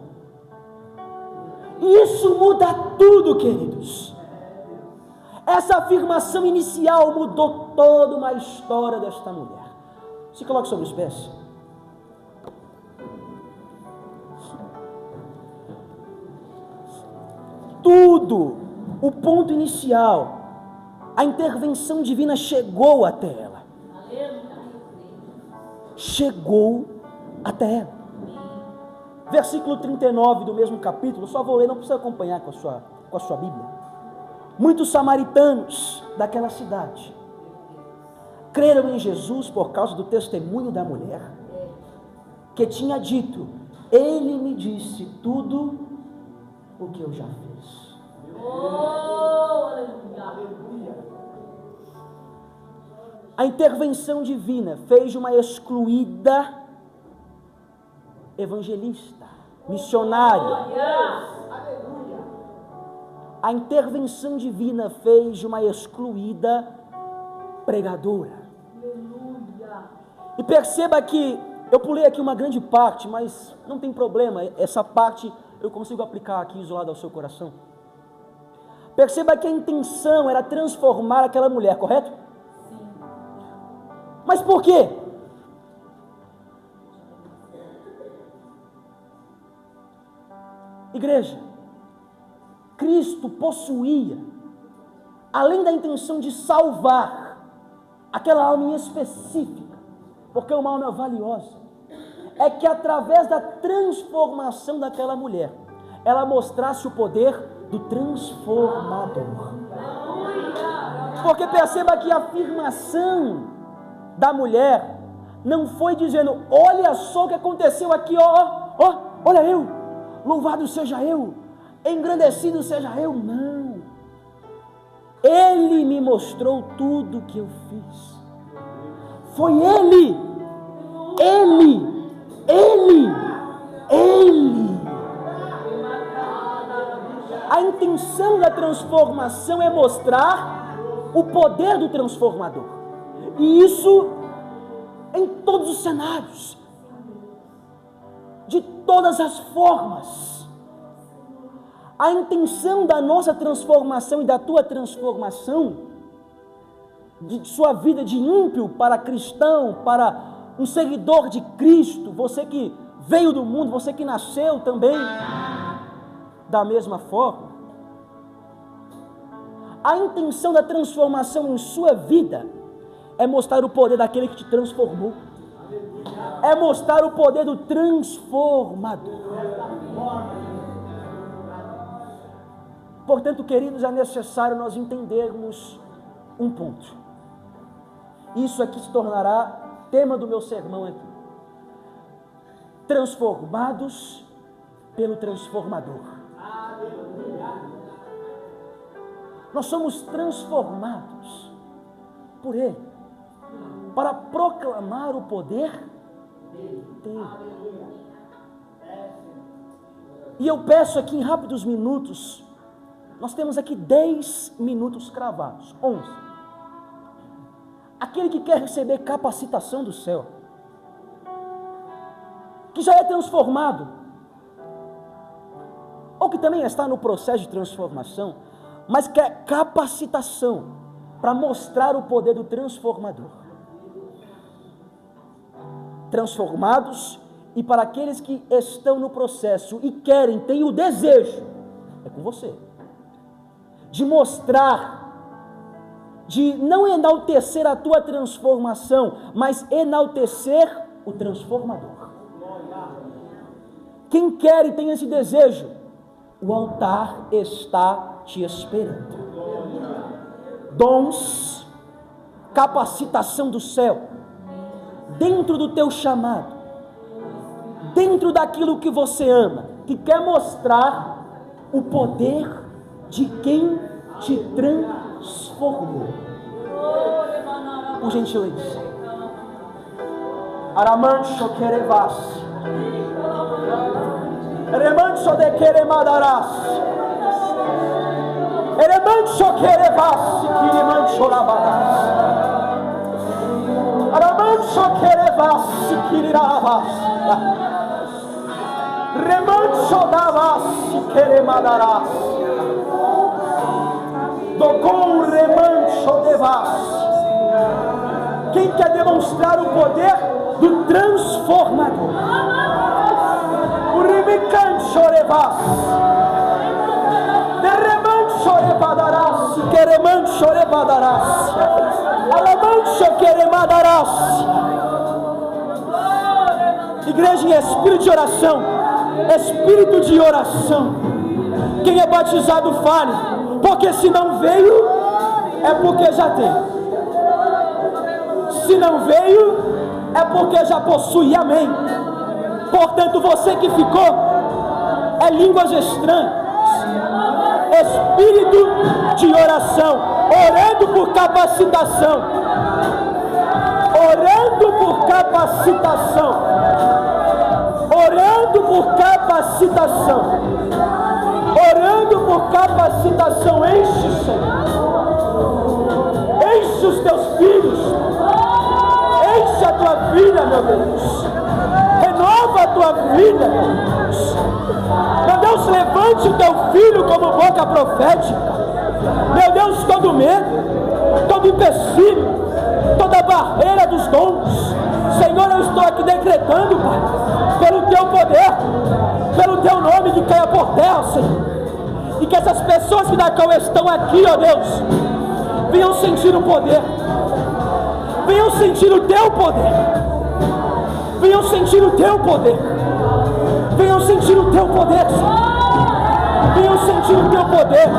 Isso muda tudo, queridos. Essa afirmação inicial mudou toda uma história desta mulher. Se coloque sobre os pés. Tudo, o ponto inicial, a intervenção divina chegou até ela. Chegou até ela. Versículo 39 do mesmo capítulo, só vou ler, não precisa acompanhar com a sua Bíblia. Muitos samaritanos daquela cidade creram em Jesus por causa do testemunho da mulher, que tinha dito: ele me disse tudo o que eu já fiz. A intervenção divina fez de uma excluída evangelista, missionária. A intervenção divina fez de uma excluída pregadora. E perceba que eu pulei aqui uma grande parte, mas não tem problema, essa parte eu consigo aplicar aqui isolado ao seu coração. Perceba que a intenção era transformar aquela mulher, correto? Sim. Mas por quê? Igreja, Cristo possuía, além da intenção de salvar aquela alma em específica, porque uma alma valiosa, é que através da transformação daquela mulher, ela mostrasse o poder do transformador. Porque perceba que a afirmação da mulher não foi dizendo: olha só o que aconteceu aqui, olha eu, louvado seja eu, engrandecido seja eu. Não, ele me mostrou tudo o que eu fiz. Foi ele Ele. A intenção da transformação é mostrar o poder do transformador. E isso em todos os cenários, de todas as formas. A intenção da nossa transformação e da tua transformação, de sua vida de ímpio para cristão, para um seguidor de Cristo, você que veio do mundo, você que nasceu também da mesma forma. A intenção da transformação em sua vida é mostrar o poder daquele que te transformou. É mostrar o poder do transformador. Portanto, queridos, é necessário nós entendermos um ponto. Isso aqui se tornará tema do meu sermão aqui. Transformados pelo transformador. Nós somos transformados por Ele, para proclamar o poder dele. E eu peço aqui em rápidos minutos, nós temos aqui 10 minutos cravados, 11. Aquele que quer receber capacitação do céu, que já é transformado, ou que também está no processo de transformação, mas quer capacitação para mostrar o poder do transformador. Transformados, e para aqueles que estão no processo e querem, têm o desejo, é com você, de mostrar, de não enaltecer a tua transformação, mas enaltecer o transformador. Quem quer e tem esse desejo, o altar está te esperando. Dons, capacitação do céu, dentro do teu chamado, dentro daquilo que você ama, que quer mostrar o poder de quem te transformou. Por gentileza. Aramancho querevas, remancho de queremadarás, remancho querevas, quirimancho labarás, aramancho querevas, quirirabas, remancho davas, queremadarás, docou remancho devas. Quem quer demonstrar o poder do transformador? O remicancho revas, de remancho revadarás, queremancho revadarás, alamancho queremadarás. Igreja em espírito de oração, espírito de oração. Quem é batizado fale, porque se não veio, é porque já tem. Se não veio, é porque já possui, amém. Portanto, você que ficou, é línguas estranhas, espírito de oração, orando por capacitação, orando por capacitação, orando por capacitação, orando por capacitação. Enche, Senhor, enche os teus filhos, enche a tua vida, meu Deus, renova a tua vida, meu Deus. Meu Deus, levante o teu filho como boca profética. Meu Deus, todo medo, todo empecilho, toda barreira dos dons, Senhor, eu estou aqui decretando, Pai, pelo teu poder, pelo teu nome, que caia por terra, Senhor, e que essas pessoas que da qual estão aqui, ó Deus, venham sentir o poder, venham sentir o teu poder, venham sentir o teu poder, venham sentir o teu poder, venham sentir o teu poder,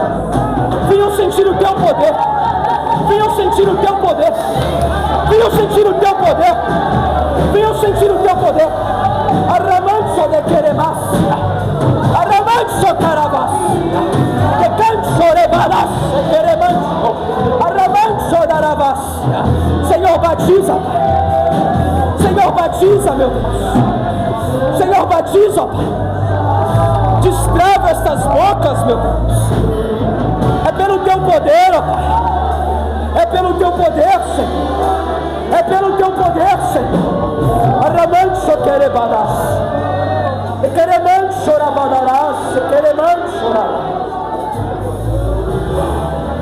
venham sentir o teu poder, venham sentir o teu poder, venham sentir o teu poder, venham sentir o teu poder. Arramanso de queremas, arramanso caravas, de canso rebalas, queremanso, arramanso daravas. Senhor, batiza, Senhor, batiza, meu Deus. Senhor, batiza, ó Pai. Destrava estas bocas, meu Deus. É pelo teu poder, ó Pai. É pelo teu poder, Senhor. É pelo teu poder, Senhor. Aramancho querebadas. Queremancho rabadarás. Queremancho rabadarás.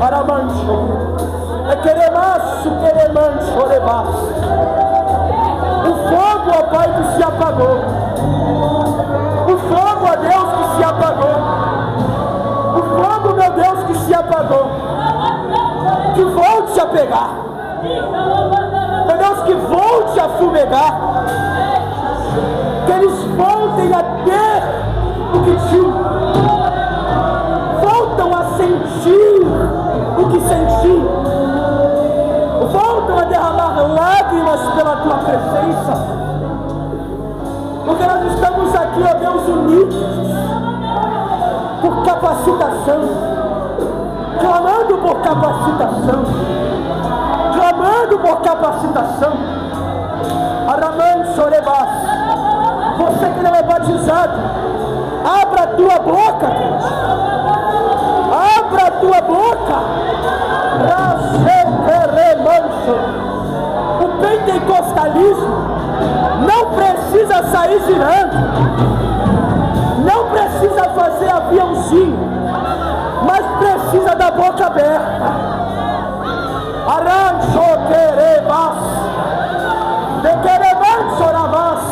Aramancho. Queremaço, queremancho rebas. O fogo, ó Pai, que se apagou. O fogo, ó Deus, que se apagou. O fogo, meu Deus, que se apagou. Que volte a pegar. Meu Deus, que volte a fumegar. Que eles voltem a ter o que tinham. Voltam a sentir o que sentiam. Voltam a derramar lágrimas pela tua presença. Porque nós estamos aqui, ó Deus, unidos por capacitação, clamando por capacitação, clamando por capacitação. Aramante Sorebas, você que não é batizado, abra a tua boca, Deus. Abra a tua boca. O pentecostalismo não precisa sair girando, não precisa fazer aviãozinho, mas precisa da boca aberta. Arancho querebas, de quereman choravas,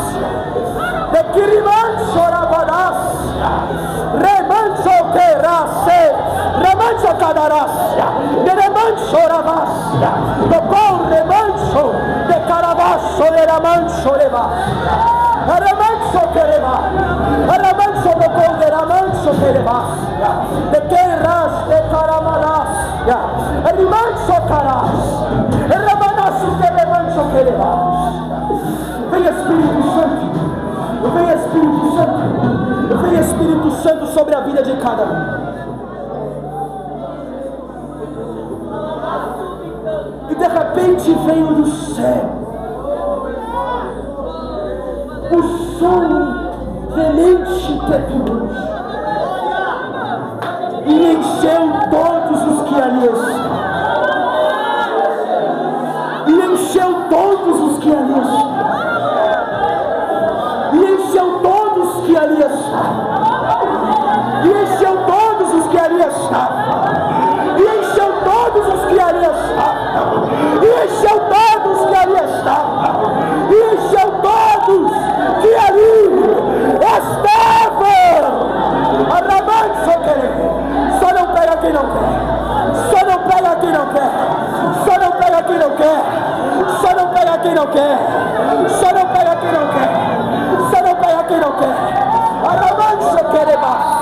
de quiriman chorabadas, remancho querase, remancho cadarasya, de remancho ravasya, do cor remancho, de caravacho de ramancho revasya, remancho quereba, remancho do cor de ramancho querevasya, de queiras de caramanasya, remancho caras, remanasya de remancho querevasya. Vem Espírito Santo, vem Espírito Santo, vem Espírito Santo sobre a vida de cada um. E de repente veio do céu o som veemente petuoso e encheu todos os que ali estavam. E encheu todos os que ali estavam. E encheu todos os que ali estavam. E encheu todos os que ali estavam. E encheu todos os que ali estavam. E encheu todos que ali estavam. E encheu todos que ali estavam. Arramando só querer. Só não pega quem não quer. Só não pega quem não quer. Só não pega quem não quer. Só não pega quem não quer. Só não pega quem não quer. Só não pega quem não quer. Arramando só querer mais.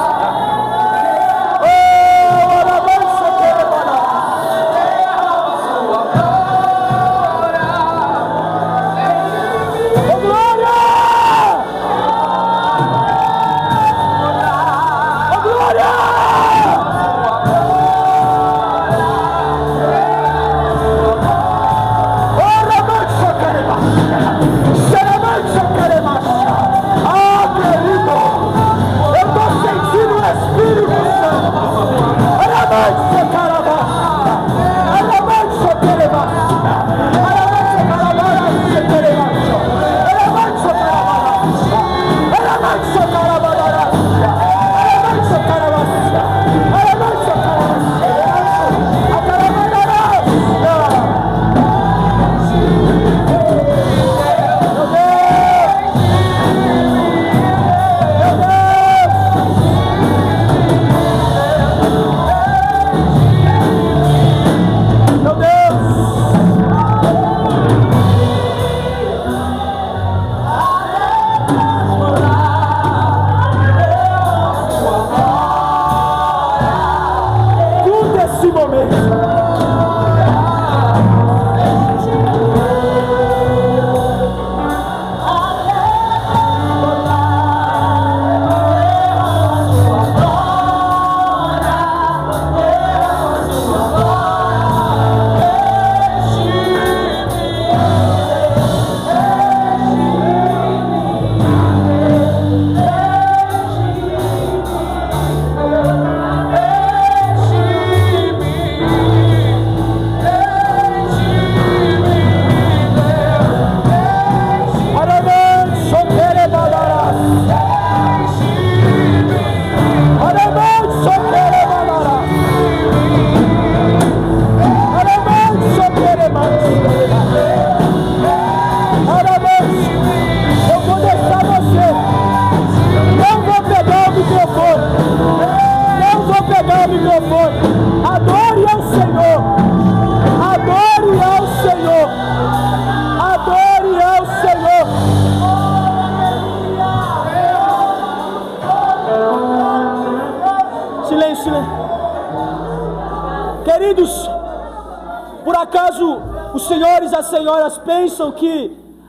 Os senhores e as senhoras pensam que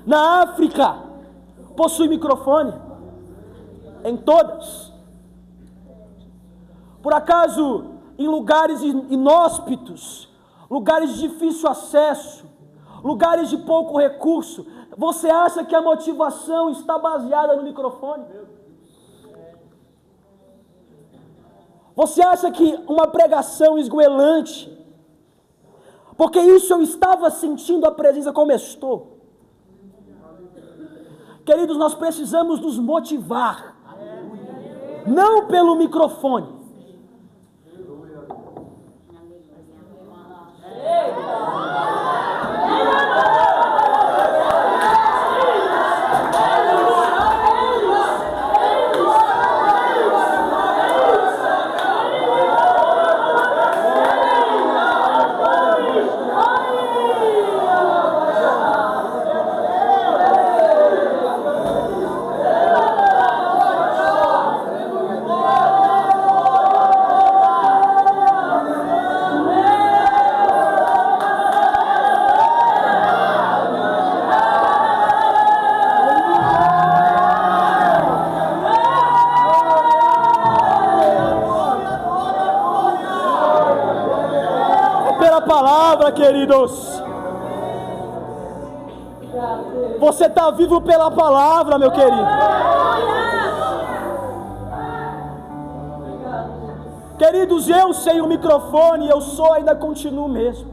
na África possui microfone. Em todas. Por acaso, em lugares inóspitos, lugares de difícil acesso, lugares de pouco recurso, você acha que a motivação está baseada no microfone? Você acha que uma pregação esgoelante, porque isso eu estava sentindo a presença como estou. Queridos, nós precisamos nos motivar, não pelo microfone. Queridos, você está vivo pela palavra, meu querido. Queridos, eu sem o microfone, eu sou, ainda continuo mesmo.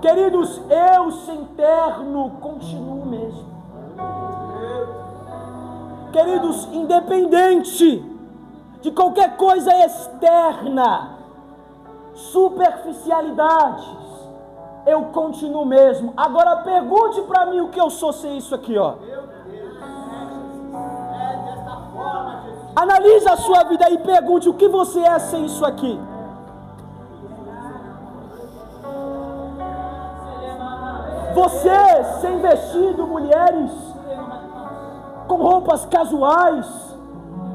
Queridos, eu sem terno, continuo mesmo. Queridos, independente de qualquer coisa externa, superficialidades, eu continuo mesmo. Agora pergunte para mim o que eu sou sem isso aqui, ó. Analise a sua vida e pergunte o que você é sem isso aqui. Você sem vestido, mulheres com roupas casuais,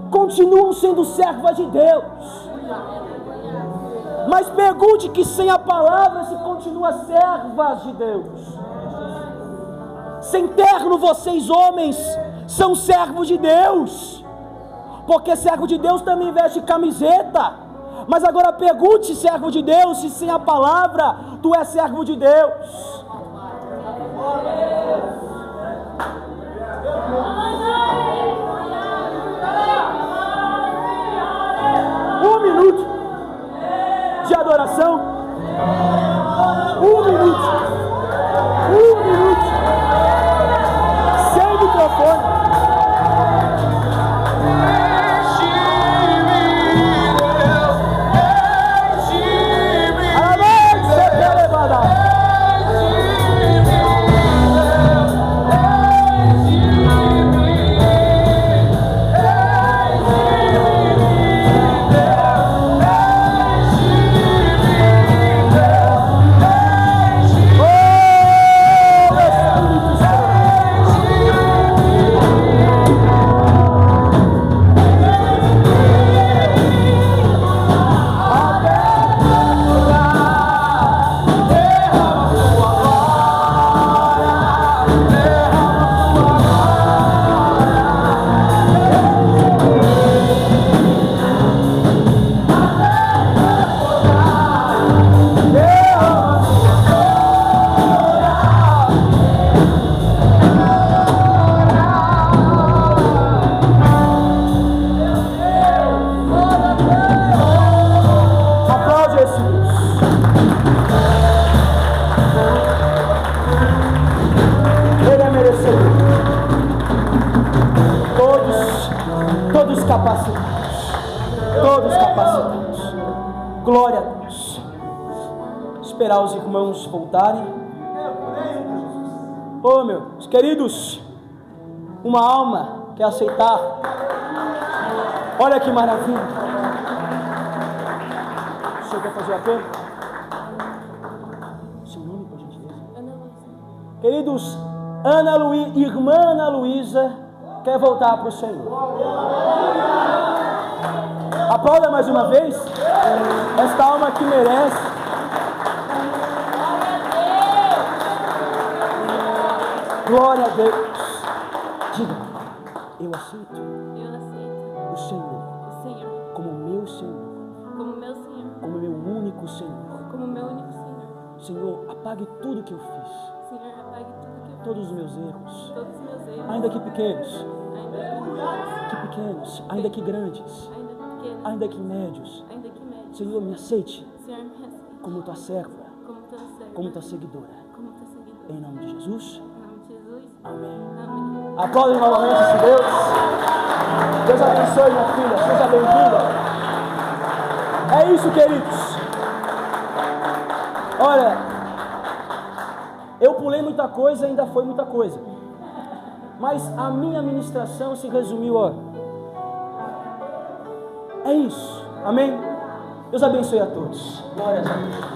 continuam sendo servas de Deus. Mas pergunte que sem a palavra se continua servas de Deus. Sem terno, vocês homens são servos de Deus, porque servo de Deus também veste camiseta. Mas agora pergunte, servo de Deus, se sem a palavra tu és servo de Deus. Um minuto de adoração. Um minuto. Sem microfone. Capacitados. Glória a Deus. Esperar os irmãos voltarem. Oh, meus queridos, uma alma quer aceitar. Olha que maravilha. O senhor quer fazer o apelo? Seu nome, por gentileza? Queridos, irmã Ana Luísa quer voltar para o Senhor. Aplauda mais uma vez esta alma que merece. Glória a Deus. Diga, eu aceito o Senhor o Senhor como meu Senhor, como meu Senhor, como meu único Senhor. como meu único Senhor. Senhor, apague tudo que eu fiz, Senhor, apague tudo que eu todos os meus erros, todos os meus erros, ainda que pequenos, ainda que grandes, ainda que médios. ainda que médios. Senhor, me aceite Senhor, me aceite como tua serva, como tua serva, como tua seguidora. como tua seguidora. Em nome de Jesus. Em nome de Jesus. Amém. Amém. Aplaudem novamente esse Deus. Deus abençoe, minha filha. Seja bem-vinda. É isso, queridos. Olha, eu pulei muita coisa, ainda foi muita coisa. Mas a minha ministração se resumiu, ó. É isso. Amém? Deus abençoe a todos. Glória a Deus.